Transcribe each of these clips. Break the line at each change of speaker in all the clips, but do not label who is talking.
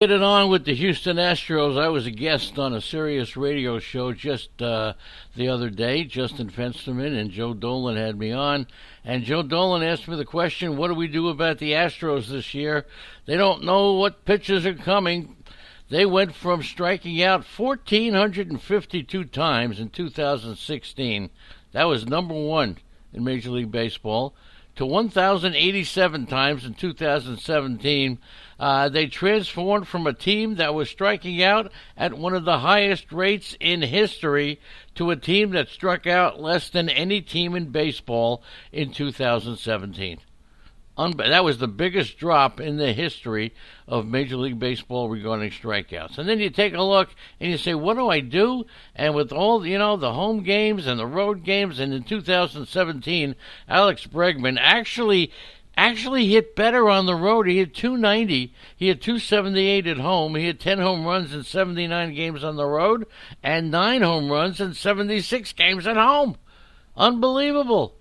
Get it on with the Houston Astros. I was a guest on a Sirius radio show just the other day. Justin Fensterman and Joe Dolan had me on. And Joe Dolan asked me the question, what do we do about the Astros this year? They don't know what pitches are coming. They went from striking out 1,452 times in 2016. That was number one in Major League Baseball, to 1,087 times in 2017. They transformed from a team that was striking out at one of the highest rates in history to a team that struck out less than any team in baseball in 2017. That was the biggest drop in the history of Major League Baseball regarding strikeouts. And then you take a look and you say, what do I do? And with all, the home games and the road games, and in 2017, Alex Bregman actually hit better on the road. He hit 290. He had 278 at home. He had 10 home runs in 79 games on the road and 9 home runs in 76 games at home. Unbelievable.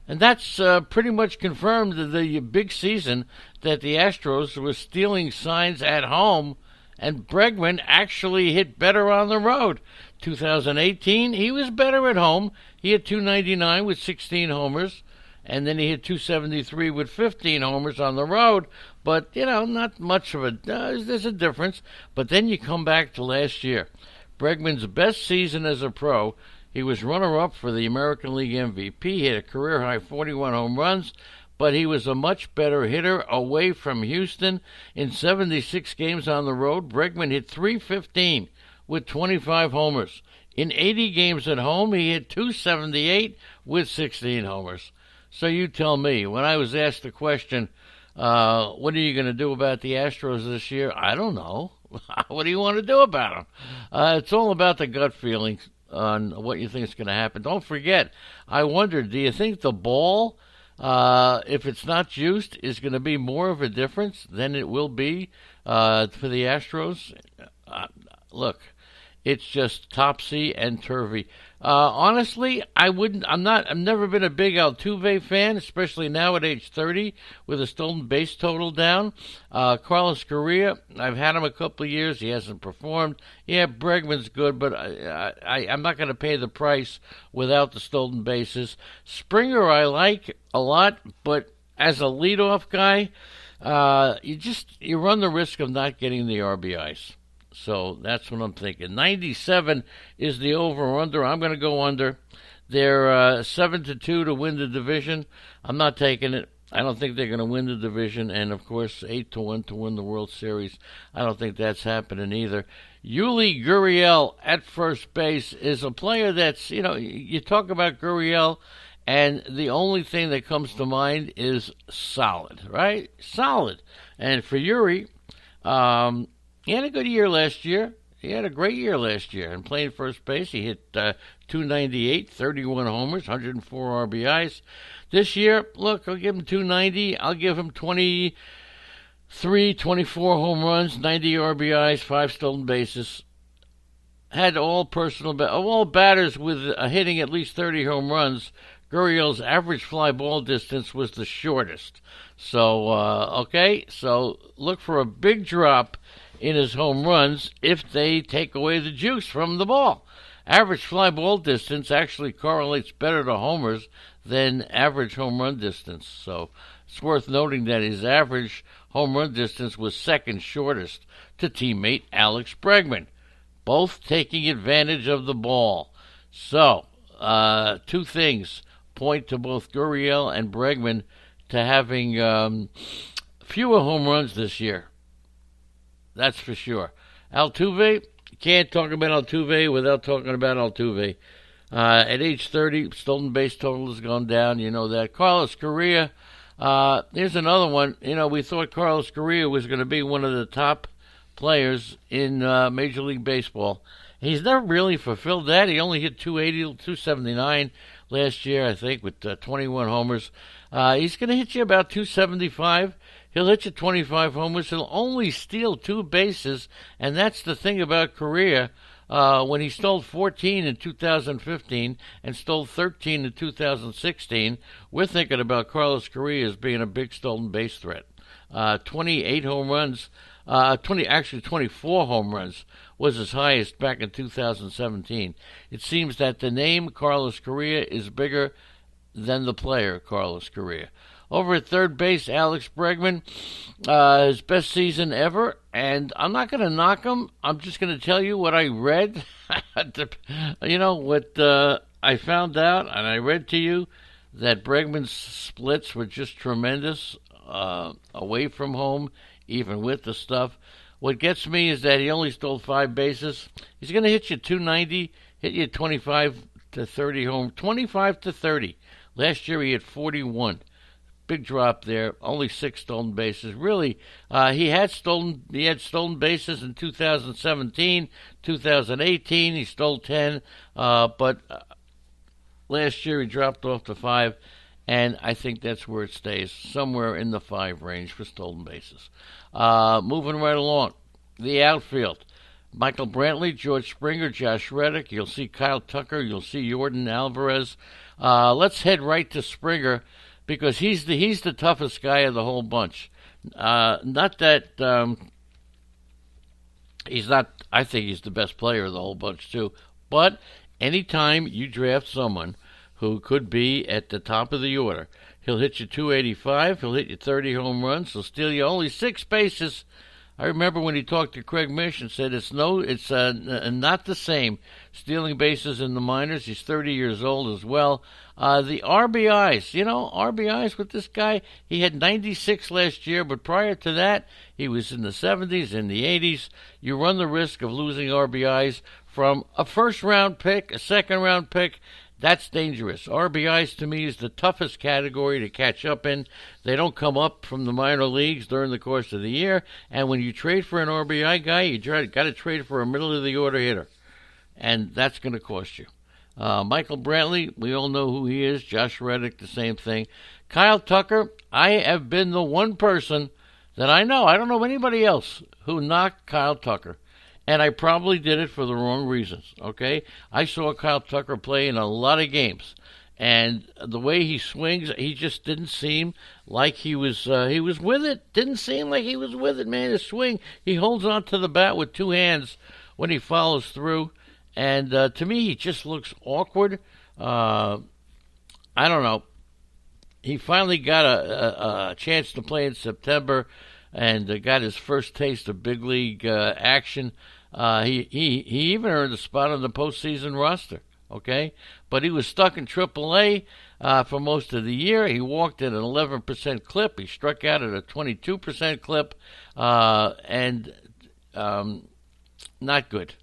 And that's pretty much confirmed the big season that the Astros were stealing signs at home, and Bregman actually hit better on the road. 2018, he was better at home. He had 299 with 16 homers, and then he hit 273 with 15 homers on the road. But, not much of a, there's a difference. But then you come back to last year. Bregman's best season as a pro. He was runner-up for the American League MVP. He had a career-high 41 home runs, but he was a much better hitter away from Houston. In 76 games on the road, Bregman hit .315 with 25 homers. In 80 games at home, he hit .278 with 16 homers. So you tell me, when I was asked the question, what are you going to do about the Astros this year? I don't know. What do you want to do about them? It's all about the gut feeling on what you think is going to happen. Don't forget, I wondered, do you think the ball, if it's not juiced, is going to be more of a difference than it will be for the Astros? Look, it's just topsy and turvy. Honestly, I've never been a big Altuve fan, especially now at age 30 with a stolen base total down. Carlos Correa, I've had him a couple of years. He hasn't performed. Yeah, Bregman's good, but I'm not going to pay the price without the stolen bases. Springer I like a lot, but as a leadoff guy, you run the risk of not getting the RBIs. So that's what I'm thinking. 97 is the over-under. I'm going to go under. They're 7-2 to win the division. I'm not taking it. I don't think they're going to win the division. And, of course, 8-1 to win the World Series. I don't think that's happening either. Yuli Gurriel at first base is a player that's, you talk about Gurriel, and the only thing that comes to mind is solid, right? Solid. And for Yuri, he had a good year last year. He had a great year last year. And playing first base, he hit 298, 31 homers, 104 RBIs. This year, look, I'll give him 290. I'll give him 23, 24 home runs, 90 RBIs, 5 stolen bases. Had all batters with hitting at least 30 home runs. Gurriel's average fly ball distance was the shortest. So, so look for a big drop in his home runs if they take away the juice from the ball. Average fly ball distance actually correlates better to homers than average home run distance. So it's worth noting that his average home run distance was second shortest to teammate Alex Bregman, both taking advantage of the ball. So, two things point to both Gurriel and Bregman to having fewer home runs this year. That's for sure. Altuve, you can't talk about Altuve without talking about Altuve. At age 30, stolen base total has gone down. You know that. Carlos Correa, here's another one. We thought Carlos Correa was going to be one of the top players in Major League Baseball. He's never really fulfilled that. He only hit 280, 279 last year, I think, with 21 homers. He's going to hit you about 275. He'll hit you 25 homers. He'll only steal 2 bases, and that's the thing about Correa. When he stole 14 in 2015 and stole 13 in 2016, we're thinking about Carlos Correa as being a big stolen base threat. 28 home runs, 24 home runs was his highest back in 2017. It seems that the name Carlos Correa is bigger than the player Carlos Correa. Over at third base, Alex Bregman, his best season ever, and I'm not going to knock him. I'm just going to tell you what I read. What I found out, and I read to you that Bregman's splits were just tremendous away from home, even with the stuff. What gets me is that he only stole 5 bases. He's going to hit you 290, hit you 25 to 30 home, 25 to 30. Last year he hit 41. Big drop there. Only 6 stolen bases. Really, he had stolen bases in 2017, 2018. He stole 10, but last year he dropped off to 5, and I think that's where it stays, somewhere in the 5 range for stolen bases. Moving right along, the outfield. Michael Brantley, George Springer, Josh Reddick. You'll see Kyle Tucker. You'll see Yordan Alvarez. Let's head right to Springer, because he's the toughest guy of the whole bunch. Not that he's not. I think he's the best player of the whole bunch too. But anytime you draft someone who could be at the top of the order, he'll hit you 285. He'll hit you 30 home runs. He'll steal you only 6 bases. I remember when he talked to Craig Mish and said it's not the same stealing bases in the minors. He's 30 years old as well. The RBIs with this guy, he had 96 last year, but prior to that, he was in the 70s, in the 80s. You run the risk of losing RBIs from a first-round pick, a second-round pick. That's dangerous. RBIs, to me, is the toughest category to catch up in. They don't come up from the minor leagues during the course of the year. And when you trade for an RBI guy, you got to trade for a middle-of-the-order hitter. And that's going to cost you. Michael Brantley, we all know who he is. Josh Reddick, the same thing. Kyle Tucker, I have been the one person that I know, I don't know anybody else, who knocked Kyle Tucker. And I probably did it for the wrong reasons, okay? I saw Kyle Tucker play in a lot of games, and the way he swings, he just didn't seem like he was with it. Didn't seem like he was with it, man. His swing, he holds on to the bat with 2 hands when he follows through, and to me, he just looks awkward. I don't know. He finally got a chance to play in September, and got his first taste of big league action. He even earned a spot on the postseason roster, okay? But he was stuck in AAA for most of the year. He walked at an 11% clip. He struck out at a 22% clip, and not good.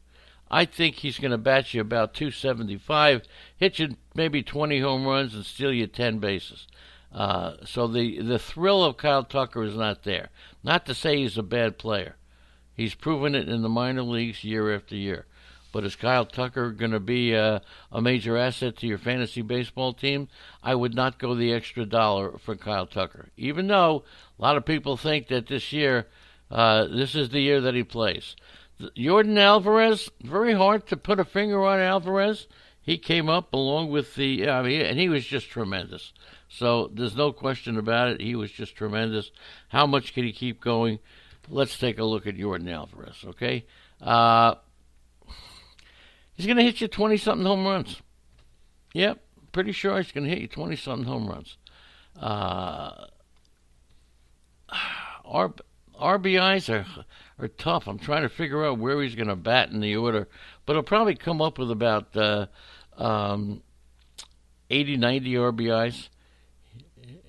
I think he's going to bat you about 275, hit you maybe 20 home runs, and steal you 10 bases. So the thrill of Kyle Tucker is not there. Not to say he's a bad player. He's proven it in the minor leagues year after year. But is Kyle Tucker going to be a major asset to your fantasy baseball team? I would not go the extra dollar for Kyle Tucker, even though a lot of people think that this year, this is the year that he plays. Yordan Alvarez, very hard to put a finger on Alvarez. He came up along with and he was just tremendous. So there's no question about it. He was just tremendous. How much can he keep going? Let's take a look at Yordan Alvarez, okay? He's going to hit you 20-something home runs. Yep, pretty sure he's going to hit you 20-something home runs. RBIs are tough. I'm trying to figure out where he's going to bat in the order, but he'll probably come up with about 80, 90 RBIs.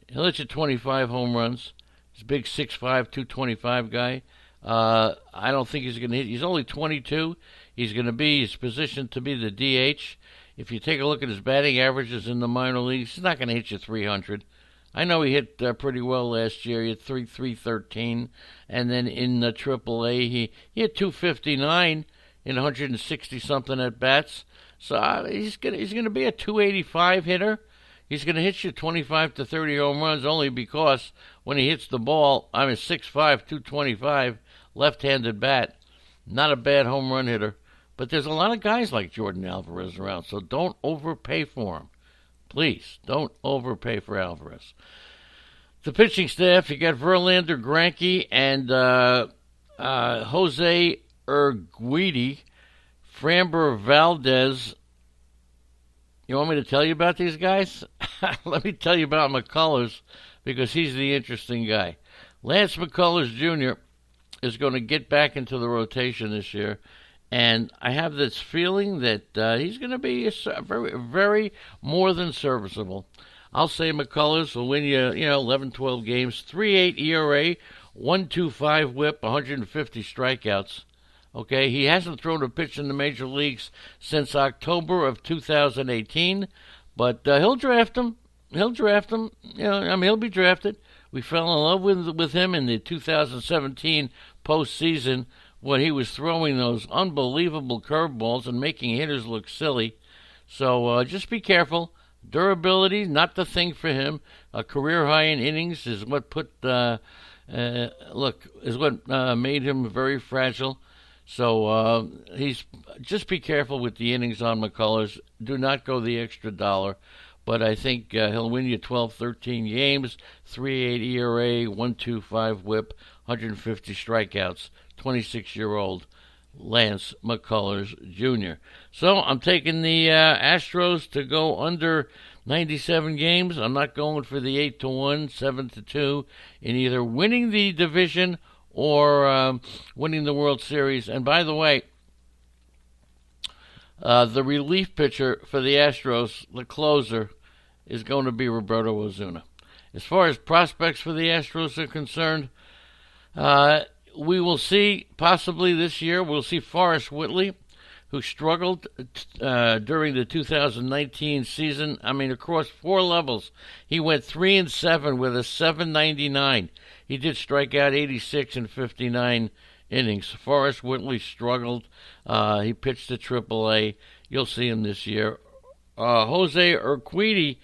He'll hit you 25 home runs. He's a big 6'5", 225 guy. I don't think he's going to hit. He's only 22. He's positioned to be the DH. If you take a look at his batting averages in the minor leagues, he's not going to hit you 300. I know he hit pretty well last year. He hit 313, and then in the AAA, he hit 259 in 160 something at bats. So he's gonna be a 285 hitter. He's going to hit you 25 to 30 home runs only because when he hits the ball, I'm a 6'5", 225, left-handed bat. Not a bad home run hitter. But there's a lot of guys like Yordan Alvarez around, so don't overpay for him. Please, don't overpay for Alvarez. The pitching staff, you got Verlander, Greinke, and Jose Urquidy, Framber Valdez. You want me to tell you about these guys? Let me tell you about McCullers, because he's the interesting guy. Lance McCullers Jr. is going to get back into the rotation this year, and I have this feeling that he's going to be very, very more than serviceable. I'll say McCullers will win you, 11, 12 games, 3.8 ERA, 1.25 WHIP, 150 strikeouts. Okay, he hasn't thrown a pitch in the major leagues since October of 2018, but he'll draft him. He'll draft him. He'll be drafted. We fell in love with him in the 2017 postseason when he was throwing those unbelievable curveballs and making hitters look silly. So just be careful. Durability, not the thing for him. A career high in innings is what made him very fragile. So he's just be careful with the innings on McCullers. Do not go the extra dollar. But I think he'll win you 12, 13 games, 3.8 ERA, 1.25 WHIP, 150 strikeouts. 26-year-old Lance McCullers Jr. So I'm taking the Astros to go under 97 games. I'm not going for the 8-1, 7-2 in either winning the division or winning the World Series. And by the way, the relief pitcher for the Astros, the closer, is going to be Roberto Osuna. As far as prospects for the Astros are concerned, we will see, possibly this year, we'll see Forrest Whitley, who struggled during the 2019 season. I mean, across 4 levels. He went 3-7 with a 7.99. He did strike out 86 in 59 innings. Forrest Whitley struggled. He pitched at AAA. You'll see him this year. Jose Urquidy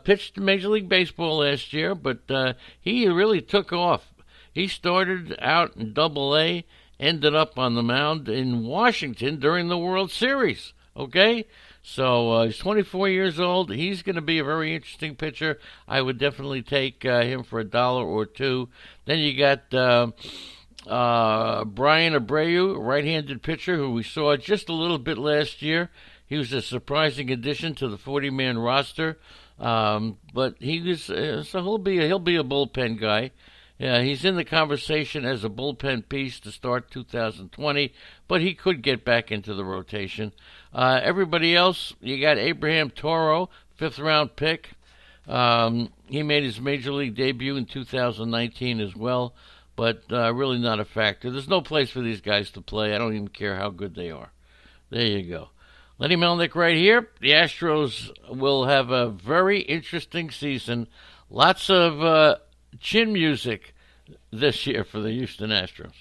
pitched Major League Baseball last year, but he really took off. He started out in Double-A, ended up on the mound in Washington during the World Series. Okay? So he's 24 years old. He's going to be a very interesting pitcher. I would definitely take him for $1 or $2. Then you got Brian Abreu, right-handed pitcher, who we saw just a little bit last year. He was a surprising addition to the 40-man roster, but he was so he'll be a bullpen guy. Yeah, he's in the conversation as a bullpen piece to start 2020, but he could get back into the rotation. Everybody else, you got Abraham Toro, 5th-round pick. He made his Major League debut in 2019 as well, but really not a factor. There's no place for these guys to play. I don't even care how good they are. There you go. Lenny Melnick right here. The Astros will have a very interesting season. Lots of chin music this year for the Houston Astros.